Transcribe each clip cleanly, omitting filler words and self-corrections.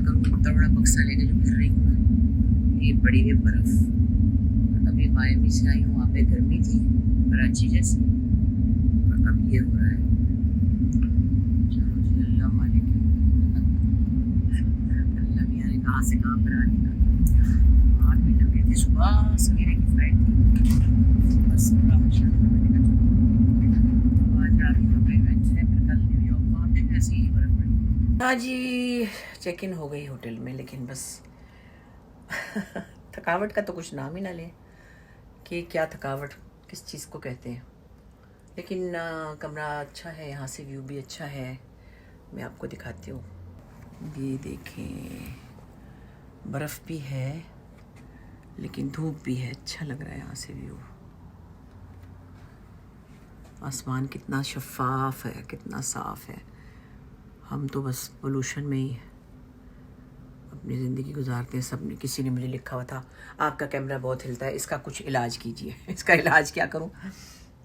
करूँ, इतना बड़ा बक्सा लेके जो फिर रही हूँ ना, ये पड़ी है बर्फ़। अभी मायामी से आई हूँ, वहाँ पे गर्मी थी कराची जैसी, और अब ये हो रहा है। चलो जी, अल्लाह मालिक, अल्लाह भी यानी कहाँ से कहाँ पर आ गया। 8 बजे लग थी, सुबह सवेरे की फ्लाइट थी, बस बड़ा मुश्किल था। मैंने कहा चलो आज रात यहाँ पे इवेंट है, फिर कल न्यूयॉर्क, वहाँ पे भी ऐसी ही बर्फ़ पड़ी। हाँ जी, चेक इन हो गई होटल में, लेकिन बस थकावट का तो कुछ नाम ही ना लें कि क्या थकावट किस चीज़ को कहते हैं। लेकिन कमरा अच्छा है, यहाँ से व्यू भी अच्छा है, मैं आपको दिखाती हूँ। ये देखें, बर्फ़ भी है लेकिन धूप भी है, अच्छा लग रहा है यहाँ से व्यू। आसमान कितना शफाफ है, कितना साफ़ है। हम तो बस पोल्यूशन में ही अपनी ज़िंदगी गुजारते हैं। सब ने, किसी ने मुझे लिखा हुआ था आपका कैमरा बहुत हिलता है, इसका कुछ इलाज कीजिए। इसका इलाज क्या करूं,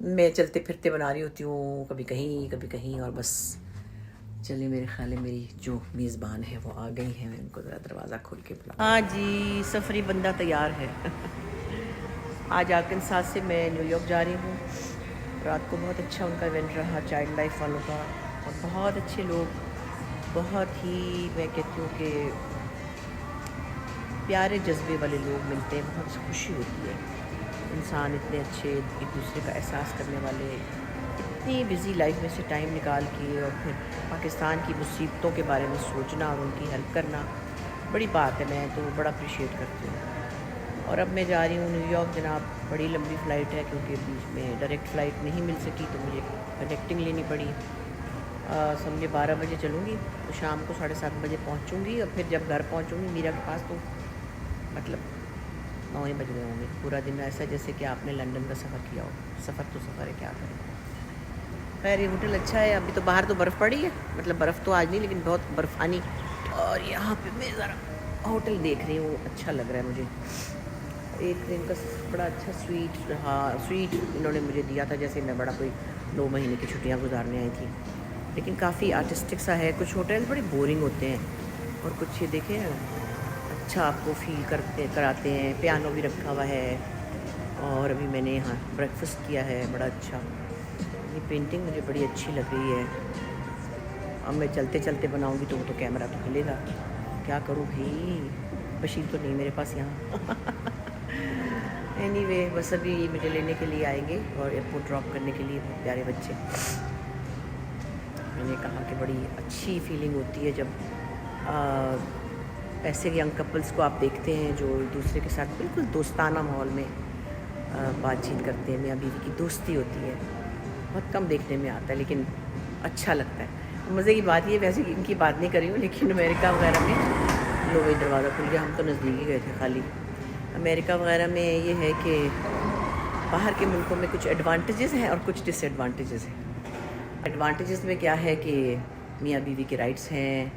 मैं चलते फिरते बना रही होती हूँ, कभी कहीं और बस। चलिए, मेरे ख्याल है मेरी जो मेज़बान है वो आ गई है, मैं उनको ज़रा दरवाज़ा खोल के बुला। हाँ जी, सफ़री बंदा तैयार है। आज आर्कनसास से मैं न्यूयॉर्क जा रही हूँ। रात को बहुत अच्छा उनका इवेंट रहा, चाइल्ड लाइफ वालों का, और बहुत अच्छे लोग, बहुत ही मैं कहती हूँ कि प्यारे जज्बे वाले लोग मिलते हैं। बहुत खुशी होती है, इंसान इतने अच्छे, एक दूसरे का एहसास करने वाले, इतनी बिज़ी लाइफ में से टाइम निकाल के और फिर पाकिस्तान की मुसीबतों के बारे में सोचना और उनकी हेल्प करना बड़ी बात है। मैं तो बड़ा अप्रिशिएट करती हूँ। और अब मैं जा रही हूँ न्यूयॉर्क जनाब। बड़ी लंबी फ़्लाइट है, क्योंकि बीच में डायरेक्ट फ़्लाइट नहीं मिल सकी तो मुझे कनेक्टिंग लेनी पड़ी। समझे 12 बजे चलूँगी तो शाम को 7:30 बजे पहुँचूँगी, और फिर जब घर पहुँचूँगी मीरा के पास तो मतलब 9 ही बज गए होंगे। पूरा दिन ऐसा जैसे कि आपने लंदन का सफ़र किया हो। सफ़र तो सफ़र है, क्या करें। खैर, ये होटल अच्छा है। अभी तो बाहर तो बर्फ़ पड़ी है, मतलब बर्फ़ तो आज नहीं लेकिन बहुत बर्फ़ानी। और यहाँ पे मैं ज़रा होटल देख रही हूँ, अच्छा लग रहा है मुझे। एक दिन का बड़ा अच्छा स्वीट रहा, स्वीट इन्होंने मुझे दिया था जैसे मैं बड़ा कोई 2 महीने की छुट्टियाँ गुजारने आई थी। लेकिन काफ़ी आर्टिस्टिक सा है। कुछ होटल बड़े बोरिंग होते हैं, और कुछ ये देखें अच्छा आपको फील कराते हैं। पियानो भी रखा हुआ है, और अभी मैंने यहाँ ब्रेकफास्ट किया है, बड़ा अच्छा। ये पेंटिंग मुझे बड़ी अच्छी लग रही है। अब मैं चलते चलते बनाऊँगी तो वो तो कैमरा तो हिलेगा, क्या करूँ भाई, बशीर तो नहीं मेरे पास यहाँ। एनीवे, बस अभी मुझे लेने के लिए आएंगे और एयरपोर्ट ड्रॉप करने के लिए, बहुत प्यारे बच्चे। मैंने कहा कि बड़ी अच्छी फीलिंग होती है जब ऐसे यंग कपल्स को आप देखते हैं जो दूसरे के साथ बिल्कुल दोस्ताना माहौल में बातचीत करते हैं। मियाँ बीवी की दोस्ती होती है, बहुत कम देखने में आता है, लेकिन अच्छा लगता है। मज़े की बात ये, वैसे इनकी बात नहीं कर रही हूँ, लेकिन अमेरिका वगैरह में लोग दरवाज़ा खुल गया, हम तो नज़दीक ही गए थे खाली। अमेरिका वगैरह में ये है कि बाहर के मुल्कों में कुछ एडवांटेजेस हैं और कुछ डिसएडवांटेजेस हैं। एडवांटेजेस में क्या है कि मियाँ बीवी के राइट्स हैं,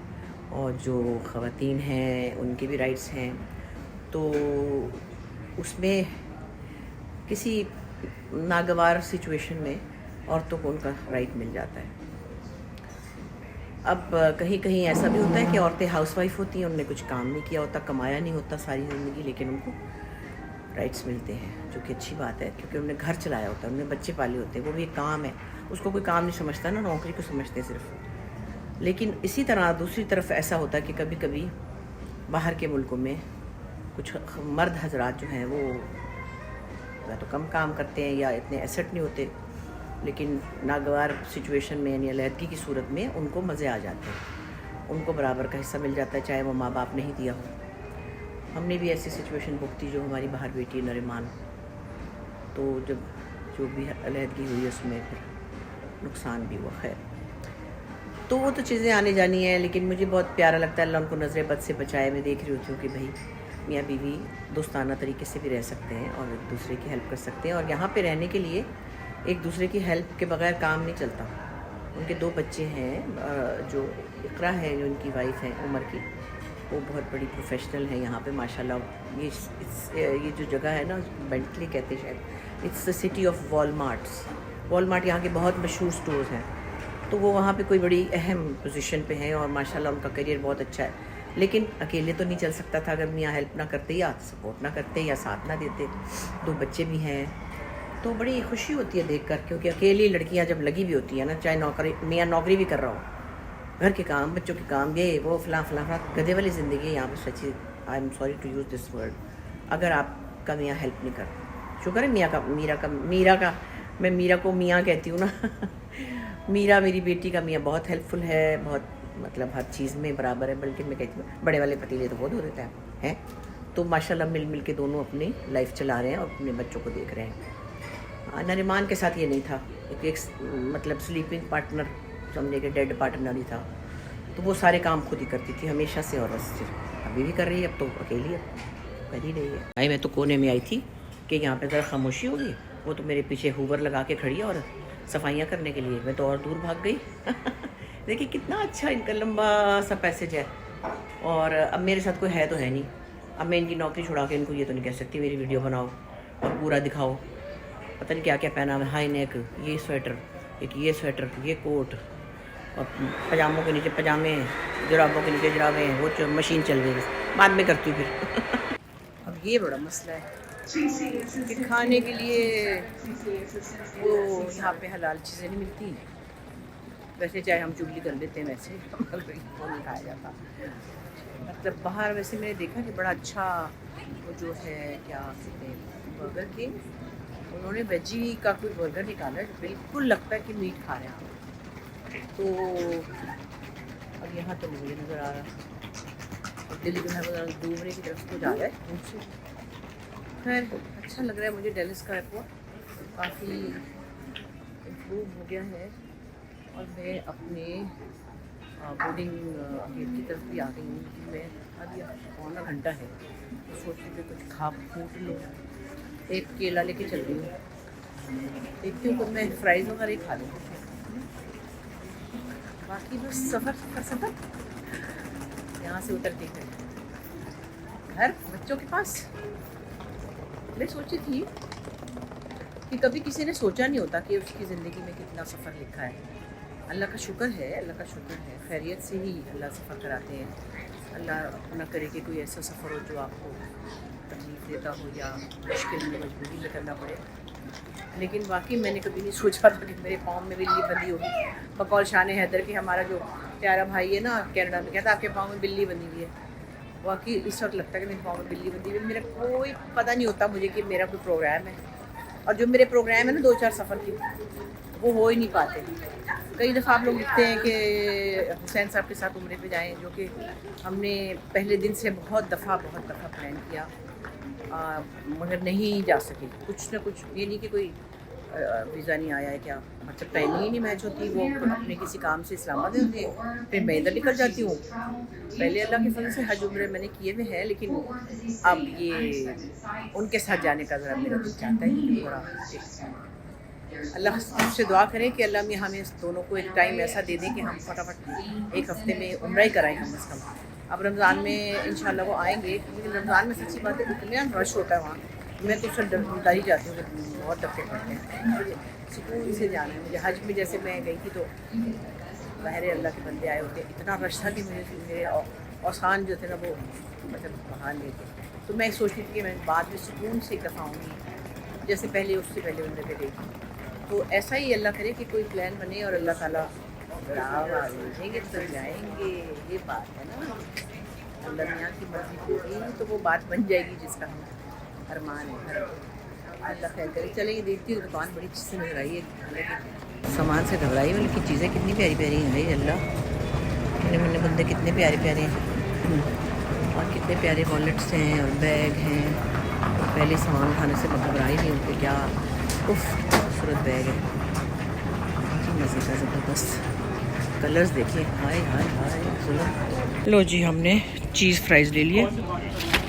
और जो ख़वातीन हैं उनके भी राइट्स हैं। तो उसमें किसी नागवार सिचुएशन में औरतों को उनका राइट मिल जाता है। अब कहीं कहीं ऐसा भी होता है कि औरतें हाउसवाइफ होती हैं, उनने कुछ काम नहीं किया होता, कमाया नहीं होता सारी ज़िंदगी, लेकिन उनको राइट्स मिलते हैं, जो कि अच्छी बात है, क्योंकि उन्होंने घर चलाया होता है, उन्होंने बच्चे पाले होते हैं। वो भी एक काम है, उसको कोई काम नहीं समझता ना, नौकरी को समझते हैं सिर्फ। लेकिन इसी तरह दूसरी तरफ ऐसा होता है कि कभी कभी बाहर के मुल्कों में कुछ मर्द हजरात जो हैं वो या तो कम काम करते हैं या इतने एसेट नहीं होते, लेकिन नागवार सिचुएशन में यानी अलहदगी की सूरत में उनको मज़े आ जाते हैं, उनको बराबर का हिस्सा मिल जाता है, चाहे वो माँ बाप ने ही दिया हो। हमने भी ऐसी सिचुएशन भुगती, जो हमारी बाहर बेटी नरिमान, तो जब जो भी अलहदगी हुई उसमें फिर नुकसान भी हुआ। खैर, तो वो तो चीज़ें आने जानी हैं, लेकिन मुझे बहुत प्यारा लगता है, अल्लाह उनको नज़र बद से बचाए। मैं देख रही होती हूँ कि भाई मियाँ बीवी दोस्ताना तरीके से भी रह सकते हैं और एक दूसरे की हेल्प कर सकते हैं। और यहाँ पे रहने के लिए एक दूसरे की हेल्प के बगैर काम नहीं चलता। उनके 2 बच्चे हैं, जो इकरा है, जो उनकी वाइफ है उमर की, वो बहुत बड़ी प्रोफेशनल है यहाँ पे माशाल्लाह। ये जो जगह है ना, बेंटली कहते हैं शायद, it's the city of Walmarts. Walmart यहाँ के बहुत मशहूर स्टोर्स हैं, तो वो वहाँ पे कोई बड़ी अहम पोजीशन पे हैं, और माशाल्लाह उनका करियर बहुत अच्छा है। लेकिन अकेले तो नहीं चल सकता था अगर मियाँ हेल्प ना करते या सपोर्ट ना करते या साथ ना देते। 2 बच्चे भी हैं, तो बड़ी खुशी होती है देख कर, क्योंकि अकेली लड़कियां जब लगी भी होती हैं ना, चाहे नौकरी मियाँ नौकरी भी कर रहा हो, घर के काम, बच्चों के काम, ये वो फलां फलां, गधे वाली ज़िंदगी है यहाँ पर सच्ची। I am sorry to use this word. अगर आपका मियाँ हेल्प नहीं कर, शुक्र है मीरा का मैं मीरा को मियाँ कहती हूँ ना मीरा मेरी बेटी का मियाँ बहुत हेल्पफुल है, बहुत मतलब हर चीज़ में बराबर है, बल्कि मैं कहती हूँ बड़े वाले पतीले तो बहुत हो देता है। तो माशाल्लाह मिल के दोनों अपनी लाइफ चला रहे हैं और अपने बच्चों को देख रहे हैं। नरीमान के साथ ये नहीं था, एक मतलब स्लीपिंग पार्टनर समझे कि डेड पार्टनर ही था, तो वो सारे काम खुद ही करती थी हमेशा से, और बस अभी भी कर रही है, अब तो अकेली अब कर ही रही है। भाई मैं तो कोने में आई थी कि यहाँ पे ज़रा खामोशी होगी, वो तो मेरे पीछे हूवर लगा के खड़ी है और सफाइयाँ करने के लिए, मैं तो और दूर भाग गई देखिए कितना अच्छा इनका लंबा सा पैसेज है, और अब मेरे साथ कोई है तो है नहीं। अब मैं इनकी नौकरी छुड़ा के इनको ये तो नहीं कह सकती मेरी वीडियो बनाओ और पूरा दिखाओ, पता नहीं क्या क्या पहना है, हाई नेक, ये स्वेटर, एक ये स्वेटर, ये कोट, और पजामों के नीचे पजामे, जुराबों के नीचे जुराबे, वो मशीन चल रही है, बाद में करती हूँ फिर अब ये बड़ा मसला है कि खाने के लिए वो यहाँ पे हलाल चीज़ें नहीं मिलती। वैसे चाहे हम चुगली कर लेते हैं, वैसे वो नहीं खाया जाता। मतलब बाहर वैसे मैंने देखा कि बड़ा अच्छा वो जो है क्या कहते हैं बर्गर किंग, उन्होंने वेजी का कोई बर्गर निकाला है, बिल्कुल लगता है कि मीट खा रहे हैं। तो अब यहाँ तो मुझे नज़र आ रहा, दिल्ली जो है वो डूबने की तरफ को जा रहा है। खैर अच्छा लग रहा है मुझे, डेलिस का एयरपोर्ट काफ़ी इम्प्रूव हो गया है, और मैं अपने बोर्डिंग गेट की तरफ भी आ गई हूँ। मैं अभी पौना घंटा है, तो सोच रही हूँ कुछ खा फूट लूँ, एक केला लेके चल रही हूँ, देखती हूँ कि मैं फ्राइज़ वगैरह ही खा लूँ, बाकी बस सफ़र यहाँ से उतरते हैं घर बच्चों के पास। मैं सोची थी कि कभी किसी ने सोचा नहीं होता कि उसकी ज़िंदगी में कितना सफ़र लिखा है। अल्लाह का शुक्र है, अल्लाह का शुक्र है, खैरियत से ही अल्लाह सफ़र कराते हैं। अल्लाह न करे कि कोई ऐसा सफ़र हो जो आपको तकलीफ़ देता हो या मुश्किल में मजबूरी में करना पड़े। लेकिन वाकई मैंने कभी नहीं सोचा था कि मेरे पाँव में बिल्ली बंधी होगी। बकौल शान हैदर कि हमारा जो प्यारा भाई है ना कनाडा में, कहता आपके पाँव में बिल्ली बंधी हुई है। वाकई इस वक्त लगता है कि मेरे पाँव में बिल्ली बंधी हुई है। मेरा कोई पता नहीं होता मुझे कि मेरा कोई प्रोग्राम है, और जो मेरे प्रोग्राम है ना 2-4 सफ़र की, वो हो ही नहीं पाते। कई दफ़ा आप लोग लिखते हैं कि हुसैन साहब के साथ उम्रे पे जाएं, जो कि हमने पहले दिन से बहुत दफ़ा प्लान किया, मगर नहीं जा सके। कुछ ना कुछ, ये नहीं कि कोई वीज़ा नहीं आया है, क्या मतलब टाइमिंग ही नहीं मैच होती। वो अपने किसी काम से इस्लामाबाद होते हैं, फिर मैं इधर निकल जाती हूँ। पहले अल्लाह के फजल से हज उम्रे मैंने किए हुए हैं, लेकिन अब ये उनके साथ जाने का ज़रा मेरा दिल चाहता है कि थोड़ा अल्लाह से दुआ करें कि अल्लाह में हमें दोनों को एक टाइम ऐसा दे दें कि हम फटाफट एक हफ़्ते में उम्रा ही कराएं कम से कम। अब रमज़ान में इंशाल्लाह वो आएंगे, लेकिन रमज़ान में सच्ची बात है इतना रश होता है वहाँ, मैं तो उससे डर ही जाती हूँ, बहुत धक्के पड़ते हैं। सुकून से जाना है मुझे। हज में जैसे मैं गई थी तो बाहर अल्लाह के बंदे आए होते, इतना रश था कि मेरे औसान जो थे ना वो मतलब बाहर ले थे। तो मैं सोचती थी कि मैं बाद में सुकून से एक दफ़ा आऊँगी, जैसे पहले उससे पहले उम्र पे गई थी। तो ऐसा ही अल्लाह करे कि कोई प्लान बने और अल्लाह ताला भेजेंगे तो जाएंगे। ये बात है ना, अल्लाह मियाँ की मर्ज़ी होगी तो वो बात बन जाएगी जिसका हम अरमान है। अल्लाह खैर करे। चलेंगे, देखती हूँ दुकान बड़ी अच्छी से नजर आई है, सामान से घबराई हुई, लेकिन चीज़ें कितनी प्यारी प्यारी हैं। भाई अल्लाह, मैंने बंदे कितने प्यारे प्यारे हैं, और कितने प्यारे वॉलेट्स हैं और बैग हैं। पहले सामान उठाने से मैं घबराई नहीं हूँ कि क्या उफ खूबसूरत बैग है, मज़े का ज़बरदस्त कलर्स देखिए, हाय हाय हाय। लो जी, हमने चीज़ फ्राइज़ ले लिए,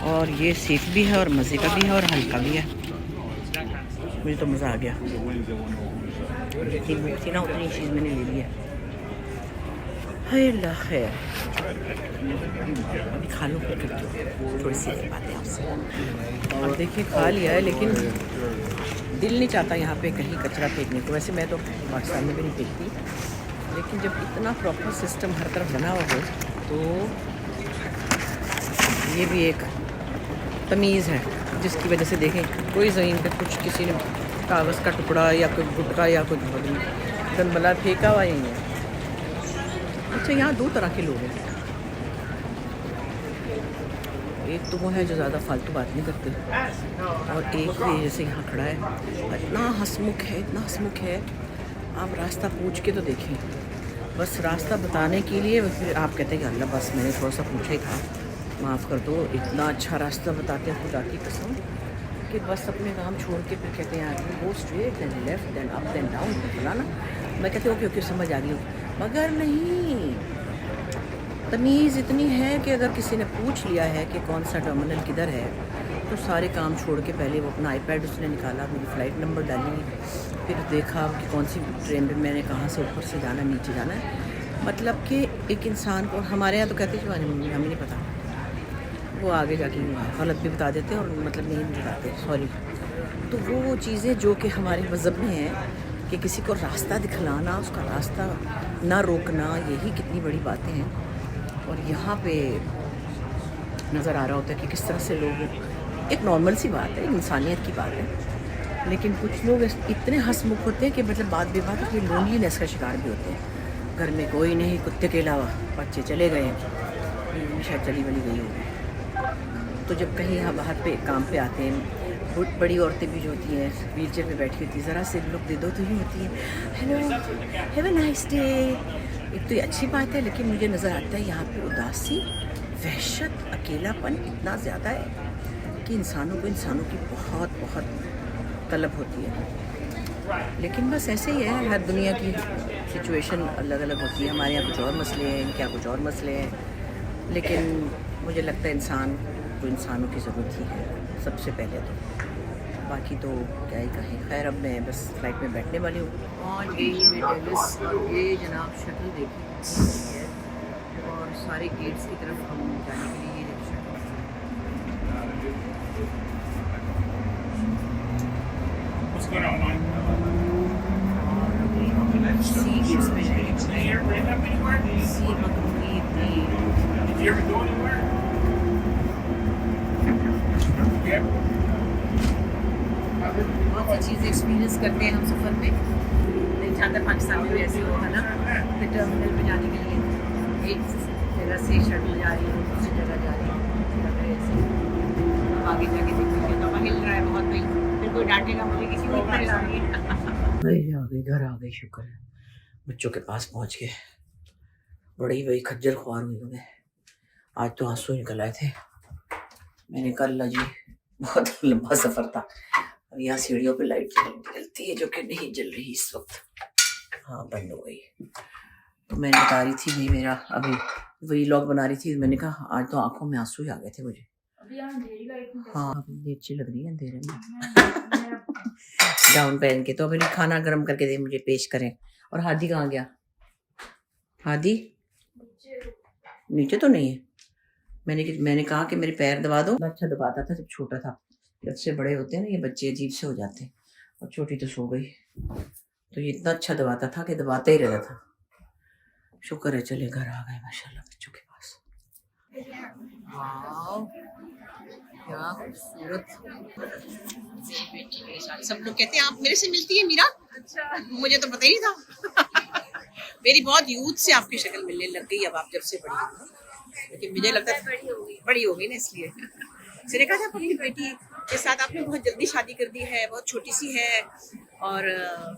और ये सेफ भी है और मज़े का भी है और हल्का भी है। मुझे तो मज़ा आ गया, जितनी भूख थी ना उतनी चीज़ मैंने ले ली है। हाय अल्लाह खैर, अभी खा लूँ फिर थोड़ी सी बातें आपसे। और देखिए खा लिया है, लेकिन दिल नहीं चाहता यहाँ पे कहीं कचरा फेंकने को। वैसे मैं तो पाकिस्तान में भी नहीं फेंकती, लेकिन जब इतना प्रॉपर सिस्टम हर तरफ बना हुआ हो तो ये भी एक तमीज़ है जिसकी वजह से देखें कोई ज़मीन पे कुछ किसी ने कागज़ का टुकड़ा या कोई गुटका या कुछ गंदमला फेंका हुआ ही नहीं है। अच्छा, यहाँ दो तरह के लोग हैं। एक तो वो है जो ज़्यादा फालतू बात नहीं करते, और एक ये जैसे यहाँ खड़ा है, इतना हंसमुख है, इतना हंसमुख है। आप रास्ता पूछ के तो देखें, बस रास्ता बताने के लिए फिर आप कहते हैं कि अल्लाह बस मैंने थोड़ा सा पूछा ही था, माफ़ कर दो। इतना अच्छा रास्ता बताते हैं खुदा की कसम कि बस अपने काम छोड़ के फिर कहते हैं go straight then left then up then down फलाना। मैं कहती हूँ ओके ओके समझ आ गई हूँ, मगर नहीं, तमीज़ इतनी है कि अगर किसी ने पूछ लिया है कि कौन सा टर्मिनल किधर है, तो सारे काम छोड़ के पहले वो अपना आईपैड उसने निकाला, मेरी फ़्लाइट नंबर डाली, फिर देखा कि कौन सी ट्रेन में मैंने कहाँ से ऊपर से जाना नीचे जाना है। मतलब कि एक इंसान को, हमारे यहाँ तो कहते हैं हमें नहीं पता, वो आगे जाके गलत भी बता देते हैं और मतलब नहीं बताते, सॉरी। तो वो चीज़ें जो कि हमारे मज़हब में है कि किसी को रास्ता दिखलाना, उसका रास्ता ना रोकना, यही कितनी बड़ी बातें हैं। और यहाँ पे नज़र आ रहा होता है कि किस तरह से लोग, एक नॉर्मल सी बात है, इंसानियत की बात है, लेकिन कुछ लोग इतने हंसमुख होते हैं कि मतलब बात बेबात अपनी लोनलीनेस का शिकार भी होते हैं। घर में कोई नहीं, कुत्ते के अलावा, बच्चे चले गए, शायद चली वली गई होगी। तो जब कहीं यहाँ बाहर पे काम पे आते हैं, बहुत बड़ी औरतें भी जो होती हैं व्हील चेयर में बैठी होती है, ज़रा से लुक दे दो तो ही होती है, hello have a nice day. एक तो ये अच्छी बात है, लेकिन मुझे नज़र आता है यहाँ पे उदासी, वहशत, अकेलापन इतना ज़्यादा है कि इंसानों की बहुत बहुत तलब होती है। लेकिन बस ऐसे ही है, हर दुनिया की सिचुएशन अलग अलग होती है। हमारे यहाँ कुछ और मसले हैं, इनके यहाँ कुछ और मसले हैं, लेकिन मुझे लगता है इंसान को इंसानों की ज़रूरत ही है सबसे पहले तो, बाकी तो क्या ही कहें। खैर, अब मैं बस फ्लाइट में बैठने वाली हूँ, पहुँच गई मैं डेलिस। ये जनाब शटल देखिए, और सारे गेट्स की तरफ हम जाने के लिए ये शटल सी गेट्स में सी मकबूली बहुत सी चीज़ें एक्सपीरियंस करते हैं हम सफ़र में। नहीं चाहते पाकिस्तान में भी ऐसे होगा ना, फिर टर्मिनल में जाने के लिए एक जगह से शटल जा रही है, दूसरी जगह जा रही है, ऐसे आगे जाके देखेंगे तो हिल रहा है बहुत भाई, फिर कोई डांटेगा मुझे, किसी को इतना हिला रही है। आ गई, घर आ गई, शुक्र है बच्चों के पास पहुँच गए। बड़ी वही खज्जल ख्वार हुई हूँ मैं, आज तो आंसू निकल आए थे। मैंने कहा अल्लाह जी, बहुत लंबा सफ़र था। अब यहाँ सीढ़ियों पे लाइट जलती है जो कि नहीं जल रही इस वक्त, हाँ बंद हो गई। तो मैंने बता रही थी भाई, मेरा अभी वही व्लॉग बना रही थी, मैंने कहा आज तो आंखों में आंसू ही आ गए थे मुझे। हाँ अभी अच्छी लग रही है अंधेरे में गाउन पहन के। तो अभी खाना गर्म करके दे मुझे, पेश करें। और हादी कहाँ गया? हादी नीचे तो नहीं है। मैंने कहा कि मेरे पैर दबा दो। अच्छा दबाता था जब छोटा था, जब से बड़े होते हैं ना ये बच्चे अजीब से हो जाते हैं। और छोटी तो सो गई, तो ये इतना अच्छा दबाता था कि दबाता ही रहता था। शुक्र है चले घर आ गए माशाल्लाह बच्चों के पास। क्या खूबसूरत। सब लोग कहते हैं आप मेरे से मिलती है मीरा। अच्छा, मुझे तो पता ही नहीं था मेरी बहुत यूथ से आपकी शक्ल मिलने लग गई अब, आप जब से बड़ी हो, लेकिन मुझे लगता है बड़ी हो गई ना, इसलिए मैंने कहा था अपनी बेटी के साथ आपने बहुत जल्दी शादी कर दी है, बहुत छोटी सी है, और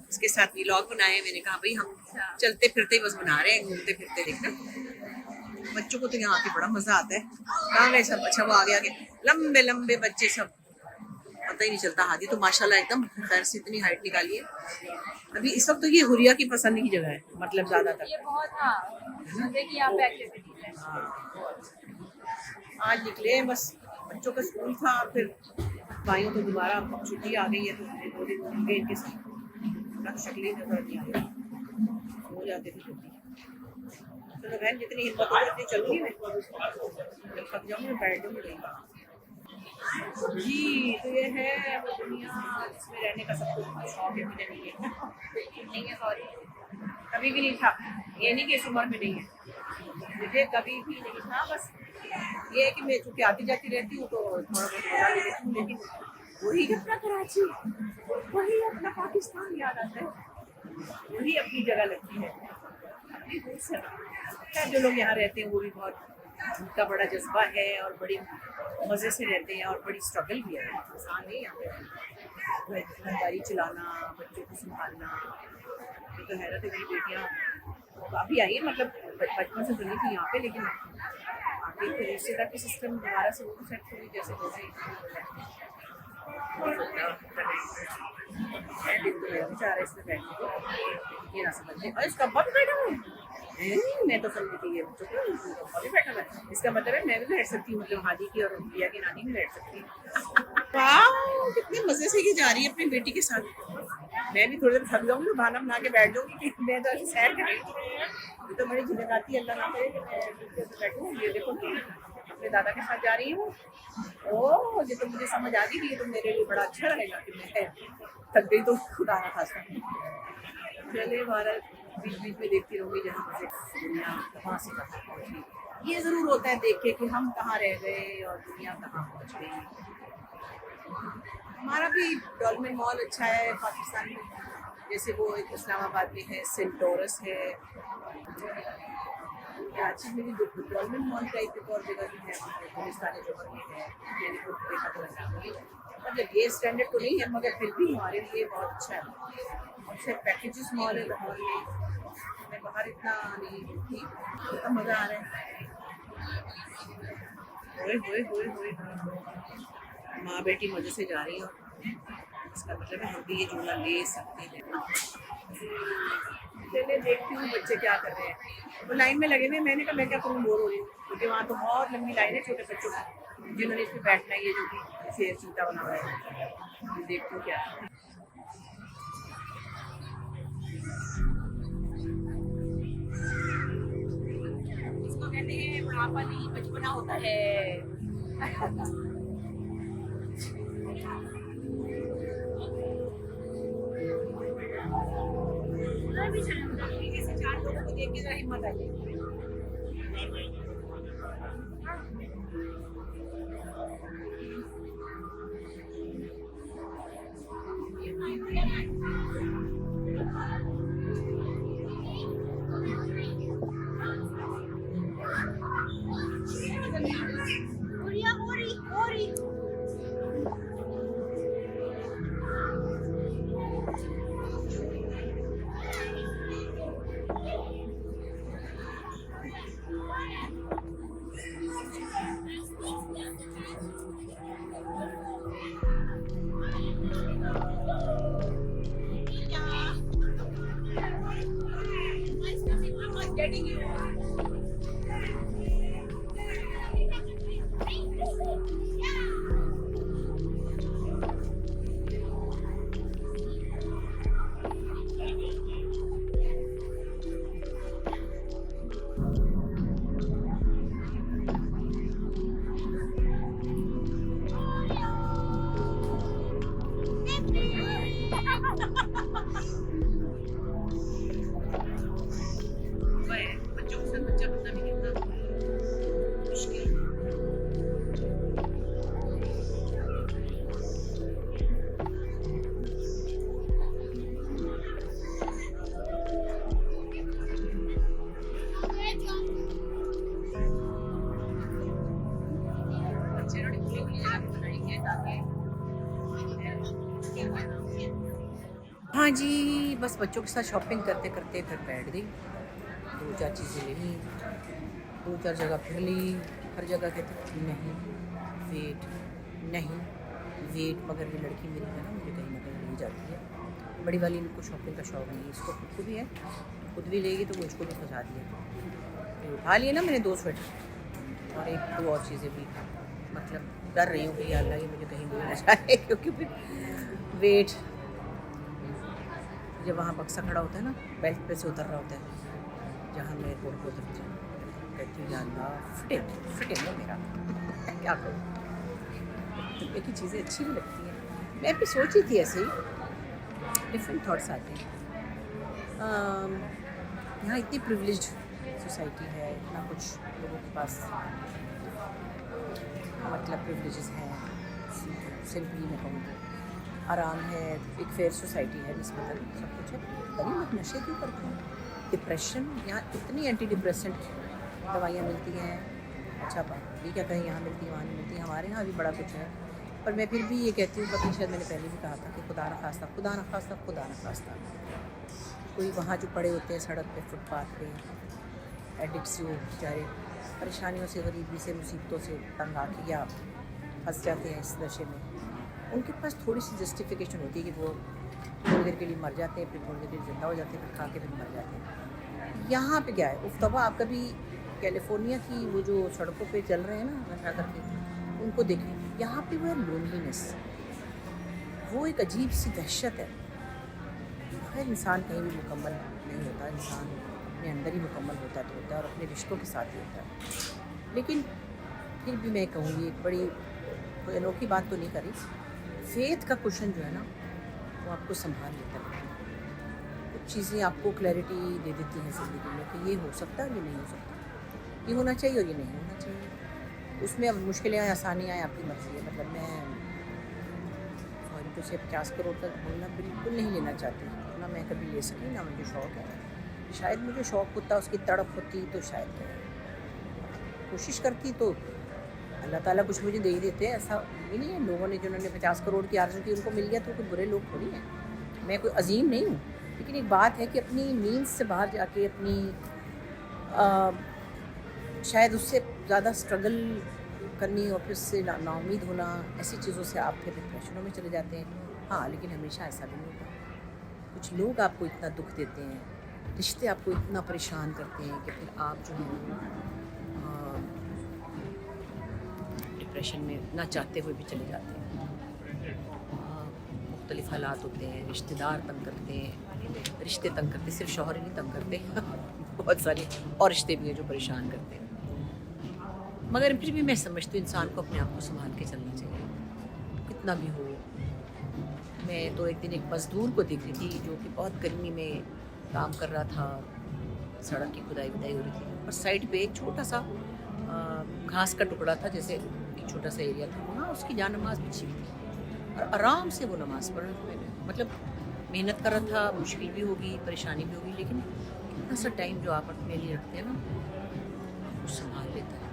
उसके साथ व्लॉग बनाए। मैंने कहा भाई हम चलते फिरते बस बना रहे हैं, घूमते फिरते देखना। बच्चों को तो यहाँ पे बड़ा मजा आता है। कहाँ गए सब? अच्छा वो आगे लंबे लंबे बच्चे सब, पता ही नहीं चलता। हादी तो माशाल्लाह एकदम खैर से इतनी हाइट निकाली है। अभी इस वक्त तो ये हुरिया की पसंद की जगह है, मतलब ज्यादातर आज निकले बस, बच्चों का स्कूल था, फिर भाइयों को दोबारा छुट्टी आ गई है तो 2 दिन गए इनके साथ, शक्लें नजर नहीं आ रही, हो जाते थे छुट्टी। चलो बहन जितनी हिम्मत हो उतनी चलूंगी मैं, जब थक जाऊंगी बैठ जाऊंगी। जी तो ये है वो दुनिया जिसमें रहने का सब कुछ शौक है, मुझे नहीं है सॉरी, कभी भी नहीं था। ये नहीं कि इस उम्र में नहीं है, मुझे कभी भी नहीं था, बस ये है कि मैं चूँकि आती जाती रहती हूँ तो थोड़ा बहुत मज़ा ले लेती हूँ, लेकिन वही अपना कराची, वही अपना पाकिस्तान याद आता है, वही अपनी जगह लगती है। अपनी दूर से खैर जो लोग यहाँ रहते हैं वो भी बहुत, उनका बड़ा जज़्बा है और बड़ी मज़े से रहते हैं और बड़ी स्ट्रगल भी है, आसान नहीं है यहाँ पे घरदारी चलाना, बच्चों को संभालना। ये तो हैरत है, मेरी बेटियाँ अभी आई है, मतलब बचपन से तो नहीं थी यहाँ पे, लेकिन आगे फिर रिश्तेदार के सिस्टम दोबारा से वो सेट हुई जैसे तैसे है। दिन तो मेरा भी चाह रहा है इसमें बैठने को, ये ना समझ और इसका अब्बा भी बैठा हुआ है। मैं तो समझी थी ये बच्चों को अब्बा भी बैठा हुआ है, इसका मतलब है मैं भी बैठ सकती हूँ, मतलब हादी की और रिया की नानी भी बैठ सकती है। वाह कितने मजे से ये जा रही है अपनी बेटी के साथ। मैं भी थोड़ी देर थक जाऊंगी तो बहाना बना के बैठ जाऊंगी कि मैं तो ऐसे सैर कर रही हूँ। तो बड़ी झिझक आती है, अल्लाह ना करे कि मैं बैठूँ। ये देखो अपने दादा के साथ जा रही हूँ। ओह ये तो मुझे समझ आ गई कि ये तो मेरे लिए बड़ा अच्छा रहेगा कि मैं थक गई तो खुदा ना खासा चले भारत बीच बीच में देखती रहूंगी जहाँ मुझे दुनिया कहाँ से कहाँ पहुँच गई। ये जरूर होता है देख के कि हम कहाँ रह गए और दुनिया कहाँ पहुँच गई। हमारा भी डॉल्मेन मॉल अच्छा है पाकिस्तान में, जैसे वो एक इस्लामाबाद में है, सेंटोरस है, कराची में भी डॉल्मेन मॉल टाइप एक और जगह भी है, पाकिस्तानी जगह में है, मैंने खुद देखा तो लगा मतलब ये स्टैंडर्ड तो नहीं है मगर फिर भी हमारे लिए बहुत अच्छा है। और फिर पैकेजेस मॉल है लाहौर में, मैं बाहर इतना नहीं थी, इतना मज़ा आ रहा है। होए होए होए होए माँ बेटी मज़े से जा रही है, इसका मतलब है हम भी ये झूला ले सकते हैं। चलिए देखती हूँ बच्चे क्या कर रहे हैं, वो लाइन में लगे हुए। मैंने कहा मैं क्या करूँ, बोर हो रही हूँ, क्योंकि वहाँ तो बहुत लंबी लाइन है छोटे बच्चों की जिन्होंने इस पर बैठना है, ये जो कि शेर चीता बना हुआ है। देखती हूँ क्या इसको कहते हैं, बुढ़ापा नहीं बचपना होता है। भी जैसे चार लोगों को देख के जरा हिम्मत आई। Getting you. बच्चों के साथ बच्चा बनना भी कितना मुश्किल। बच्चे ने खुली खुली जगह पे बनाई है ताकि हाँ जी, बस बच्चों के साथ शॉपिंग करते करते घर बैठ गई, दो चार चीज़ें ले ली, दो चार जगह फिर ली, हर जगह कहती नहीं वेट नहीं वेट, मगर ये लड़की मेरी है ना मुझे कहीं ना कहीं ले जाती है। बड़ी वाली इनको शॉपिंग का शौक नहीं है, इसको खुद को भी है, खुद भी लेगी तो मुझको भी फंसा दिया। उठा लिए ना मैंने 2 स्वेटर और 1-2 और चीज़ें भी, मतलब डर रही हूँ कि अल्लाह ये मुझे कहीं ले ना जाए, क्योंकि फिर वेट जब वहाँ बक्सा खड़ा होता है ना, बेल्ट पे से उतर रहा होता है जहाँ मैं एयरपोर्ट पर उतरती हूँ, कहती हूँ अल्लाह फिटे ना मेरा क्या करूँ। डिब्बे की चीज़ें अच्छी भी लगती हैं, मैं भी सोची थी ऐसे ही, डिफरेंट थॉट्स आते हैं। यहाँ इतनी प्रिविलेज्ड सोसाइटी है, इतना कुछ लोगों के पास मतलब प्रिविलेजेस हैं, सिंपली मैं कहूँ तो आराम है, एक फेयर सोसाइटी है, निस्बतन सब कुछ है। तभी लोग नशे क्यों करते हैं? डिप्रेशन, यहाँ इतनी एंटी डिप्रेसेंट दवाइयाँ मिलती हैं। अच्छा बात ये क्या कहीं यहाँ मिलती है वहाँ नहीं मिलती, हमारे यहाँ भी बड़ा कुछ है। पर मैं फिर भी ये कहती हूँ, पता शायद मैंने पहले भी कहा था कि खुदा न खास्ता, खुदा न खास्ता, खुदा न खास्ता कोई वहाँ जो पड़े होते हैं सड़क पे, फुटपाथ पे, एडिक्ट्स जो बेचारे परेशानियों से, गरीबी से, मुसीबतों से तंग आके या फंस जाते हैं इस नशे में, उनके पास थोड़ी सी जस्टिफिकेशन होती है कि वो थोड़ी देर के लिए मर जाते हैं, फिर थोड़ी देर के लिए जिंदा हो जाते हैं, फिर खा के फिर मर जाते हैं। यहाँ पे क्या है, उफ्तवा आप कभी कैलिफोर्निया की वो जो सड़कों पे चल रहे हैं ना नशा करके, उनको देखें, यहाँ पे वो है लोनलीनेस, वो एक अजीब सी दहशत है। हर इंसान कहीं भी मुकम्मल नहीं होता, इंसान अपने अंदर ही मुकम्मल होता है और अपने रिश्तों के साथ ही होता है। लेकिन फिर भी मैं कहूँगी एक बड़ी कोई अनोखी बात तो नहीं करी, फेथ का क्वेश्चन जो है ना वो आपको संभाल लेता है। कुछ चीज़ें आपको क्लैरिटी दे देती हैं ज़िंदगी में कि ये हो सकता है, ये नहीं हो सकता, ये होना चाहिए और ये नहीं होना चाहिए। उसमें अब मुश्किलें आए, आसानी आए, आपकी मर्ज़ी है। मतलब मैं सॉरी तो से 50 करोड़ तक बोलना बिल्कुल नहीं लेना चाहती, ना मैं कभी ले सकी, ना मुझे शौक़ है। शायद मुझे शौक़ होता, उसकी तड़प होती तो शायद कोशिश करती तो अल्लाह ताला कुछ मुझे दे ही देते हैं। ऐसा भी नहीं है, लोगों ने जिन्होंने 50 करोड़ की आरज़ू की उनको मिल गया तो कोई बुरे लोग थोड़ी हैं। मैं कोई अजीम नहीं हूँ, लेकिन एक बात है कि अपनी मीन्स से बाहर जाके अपनी शायद उससे ज़्यादा स्ट्रगल करनी और फिर उससे नाउम्मीद होना, ऐसी चीज़ों से आप फिर डिप्रेशनों में चले जाते हैं। हाँ, लेकिन हमेशा ऐसा भी नहीं होता। कुछ लोग आपको इतना दुख देते हैं, रिश्ते आपको इतना परेशान करते हैं कि फिर आप जो है डिप्रेशन में ना चाहते हुए भी चले जाते हैं। मुख्तलिफ हालात होते हैं, रिश्तेदार तंग करते हैं, रिश्ते तंग करते, सिर्फ शौहर ही नहीं तंग करते बहुत सारे और रिश्ते भी हैं जो परेशान करते हैं। मगर फिर भी मैं समझती हूँ इंसान को अपने आप को संभाल के चलना चाहिए, कितना भी हो। मैं तो एक दिन एक मज़दूर को देख रही थी जो कि बहुत गर्मी में काम कर रहा था, सड़क की खुदाई वुदाई हो रही थी, और साइड पे एक छोटा सा घास का टुकड़ा था, जैसे एक छोटा सा एरिया था, वहाँ उसकी जान नमाज बिछी हुई थी और आराम से वो नमाज़ पढ़ रहा था। मतलब मेहनत कर रहा था, मुश्किल भी होगी, परेशानी भी होगी, लेकिन इतना सा टाइम जो आप अपने लिए रखते हैं ना, वो संभाल लेता है।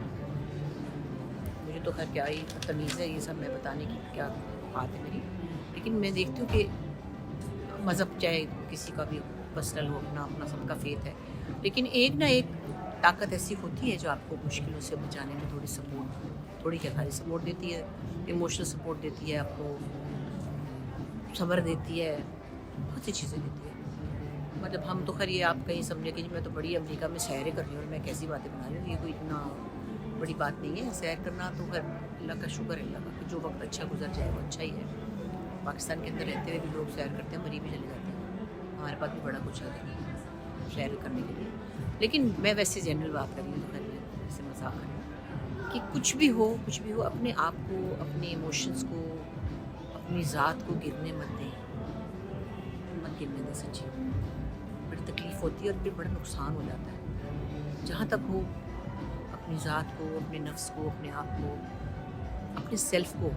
मुझे तो खैर क्या ही तमीज़ है ये सब मैं बताने की, क्या बात है मेरी, लेकिन मैं देखती हूँ कि मज़हब चाहे किसी का भी पर्सनल हो, अपना अपना सबका फेथ है, लेकिन एक ना एक ताकत ऐसी होती है जो आपको मुश्किलों से बचाने में थोड़ी सपोर्ट, थोड़ी क्या खाली सपोर्ट देती है, इमोशनल सपोर्ट देती है, आपको सब्र देती है, बहुत सी चीज़ें देती है। मतलब हम तो खैर ये आप कहीं समझे कि मैं तो बड़ी अमेरिका में सैर कर रही हूँ और मैं कैसी बातें बना रही हूँ, ये कोई इतना बड़ी बात नहीं है। सैर करना तो खैर अल्लाह का शुक्र है, अल्लाह का कि जो वक्त अच्छा गुजर जाए वो अच्छा ही है। पाकिस्तान के अंदर रहते हुए भी लोग सैर करते हैं, मरी भी चले जाते हैं, हमारे पास भी बड़ा कुछ है सैर करने के लिए। लेकिन मैं वैसे जनरल बात कर रही हूँ, तो खैर वैसे मजाक कर रही हूँ कि कुछ भी हो अपने आप को, अपने इमोशंस को, अपनी ज़ात को गिरने मत गिरने दें। सच्ची बड़ी तकलीफ़ होती है और फिर बड़ा नुकसान हो जाता है। जहाँ तक हो अपनी ज़ात को, अपने नफ्स को, अपने आप को, अपने सेल्फ को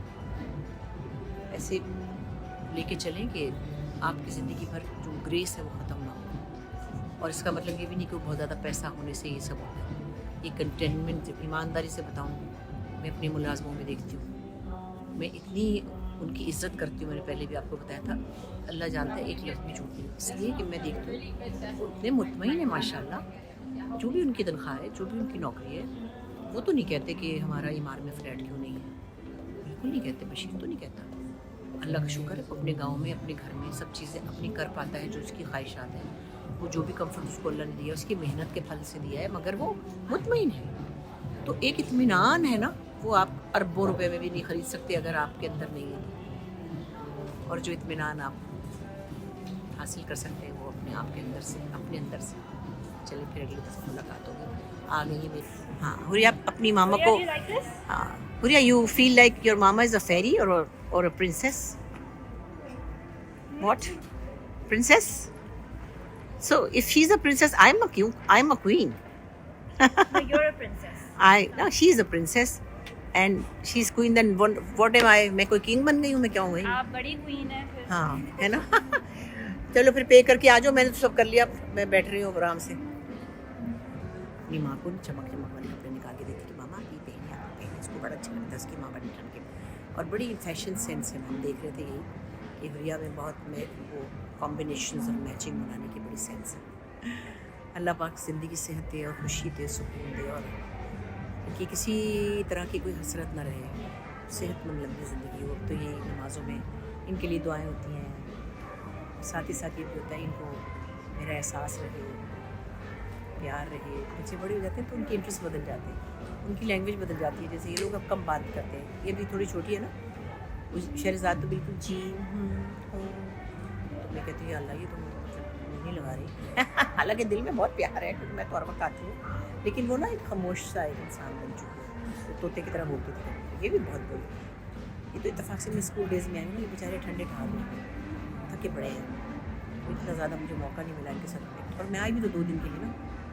ऐसे लेके चलें कि आपकी ज़िंदगी भर जो ग्रेस है वो ख़त्म ना हो। और इसका मतलब ये भी नहीं कि बहुत ज़्यादा पैसा होने से ये सब होता है। ये कंटेनमेंट, ईमानदारी से बताऊँ, मैं अपने मुलाजमों में देखती हूँ, मैं इतनी उनकी इज़्ज़त करती हूँ। मैंने पहले भी आपको बताया था, अल्लाह जानता है एक लफ्ज़ भी झूठ नहीं, इसलिए कि मैं देखती हूँ वो इतने मुतमईन है माशाल्लाह, जो भी उनकी तनख्वाह है, जो भी उनकी नौकरी है, वो तो नहीं कहते कि हमारा ईमार में फ्लैट क्यों नहीं है, बिल्कुल नहीं कहते, बशीर तो नहीं कहता। अल्लाह का शुक्र है अपने गांव में, अपने घर में सब चीज़ें अपनी कर पाता है, जो उसकी ख्वाहिशात हैं, वो जो भी कंफर्ट उसको अल्लाह ने दिया उसकी मेहनत के फल से दिया है, मगर वो मुतमईन है। तो एक इत्मीनान है ना, वो आप अरबों रुपए में भी नहीं ख़रीद सकते अगर आपके अंदर नहीं है। और जो इत्मीनान आप हासिल कर सकते हैं वो अपने आप के अंदर से, अपने अंदर से। चलिए फिर अगली दफ़ा मुलाकात होगी। आ गई है मेरी, हाँ हुरिया अपनी मामा को, हाँ Huriya, you feel like your mama is a fairy or a princess? What? Princess? So if she's a princess, I'm a queen. No, you're a princess. No, she's a princess. And she is queen, then what am I, मैं कोई king बन गई हूँ, मैं क्या हूँ भाई? आप बड़ी क्वीन है फिर। हाँ, है ना। चलो फिर पे करके आ जाओ, मैंने तो सब कर लिया, मैं बैठ रही हूँ आराम से। अपनी माँ को चमक चमक वाले कपड़े निकाल के देती कि मामा ये पहने, आप पहने, इसको बड़ा अच्छा लगता है, उसकी माँ बड़ी ठंड के। और बड़ी फैशन सेंस है, हम देख रहे थे यही कि हुरिया में बहुत में वो कॉम्बिनेशंस और मैचिंग बनाने की बड़ी सेंस है। अल्लाह पाक ज़िंदगी सेहत दे और खुशी दे, सुकून दे, और कि किसी तरह की कोई हसरत ना रहे, सेहतमंद लंबी ज़िंदगी हो। तो ये नमाज़ों में इनके लिए दुआएं होती हैं, साथ ही साथ ये भी होता है इनको मेरा एहसास रहे, प्यार रहे। बच्चे बड़े हो जाते हैं तो उनके इंटरेस्ट बदल जाते हैं, उनकी लैंग्वेज बदल जाती है। जैसे ये लोग अब कम बात करते हैं, ये भी थोड़ी छोटी है ना, उस शहरज़ाद तो बिल्कुल जी हो। तो मैं कहती हूँ अल्लाह ये तो मतलब नहीं लगा रही। हालांकि दिल में बहुत प्यार है, क्योंकि मैं तो हर वक्त आती हूँ, लेकिन वो ना एक खामोश सा एक इंसान बन चुकी है, तो तोते की तरह बोलती थी। ये भी बहुत बोली, ये तो इत्तेफाक से मैं स्कूल डेज़ में आई हूँ, ये बेचारे ठंडे ठार में थके पड़े हैं, इतना ज़्यादा मुझे मौका नहीं मिला इनके साथ कनेक्ट। और मैं आई भी तो 2 दिन के लिए ना,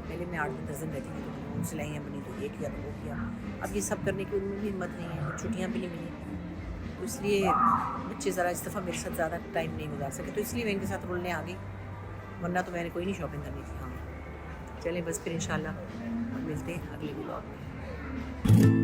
पहले मैं 8 दिन 10 दिन रहती थी, तो मैंने उनसे सिलाइयाँ बनी, तो ये किया तो वो किया। अब ये सब करने की उनमें भी हिम्मत नहीं है, और छुट्टियाँ भी नहीं मिली, तो इसलिए बच्चे ज़रा इस दफ़ा मेरे साथ ज़्यादा टाइम नहीं गुजार सके, तो इसलिए मैं इनके साथ रुलने आ गई, वरना तो मैंने कोई नहीं शॉपिंग करनी थी। हाँ चलें बस फिर इंशाल्लाह मिलते हैं अगले व्लॉग में।